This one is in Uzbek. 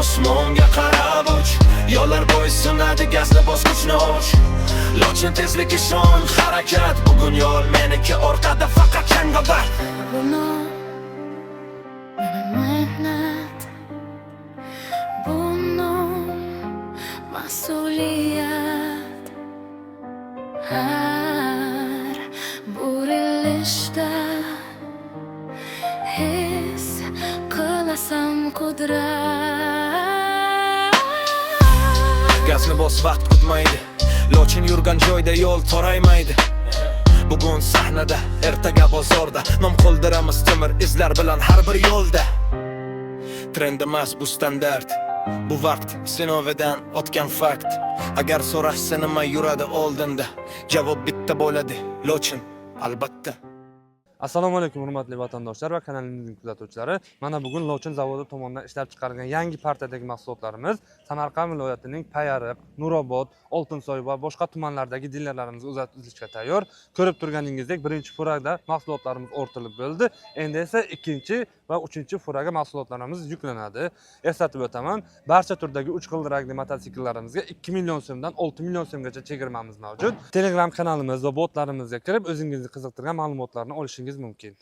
osmonga qarab uch, yo'llar bo'ysunadi gazli bosqichni uch. Lochin tezlik ishon, harakat bugun yo'l meniki, orqada faqat changobat. Mehnat, bunu mas'uliyat. Har burilishda his qilasan qudrat. Gazli bos, vaqt kutmaydi. Lochin yurgan joyda yo'l toraymaydi. Bugun sahnada, ertaga bozorda, nom qoldiramiz temir izlar bilan har bir yo'lda. Trend emas bu standart, bu vaqt sinovidan o'tgan fakt. Agar so'rashsa nima yuradi oldinda, javob bitta bo'ladi: Lochin, albatta. Assalomu alaykum hurmatli vatandoshlar va kanalimizning kuzatuvchilari. Mana bugun Lochin zavodi tomonidan ishlab chiqarilgan yangi partiyadagi mahsulotlarimiz Samarqand viloyatining Payariq, Nurobod, Oltinsoy va boshqa tumanlardagi dilerlarimizga uzatishga tayyor. Ko'rib turganingizdek, birinchi furada mahsulotlarimiz o'rtilib bo'ldi. Endi esa ikkinchi va uchinchi furaga mahsulotlarimiz yuklanadi. Eslatib o'taman, barcha turdagi 3 g'ildirakli mototsiklarimizga 2 million so'mdan 6 million so'mgacha chegirmamiz mavjud. Telegram kanalimiz va botlarimizga kirib o'zingizni qiziqtirgan ma'lumotlarni olishingiz mumkin.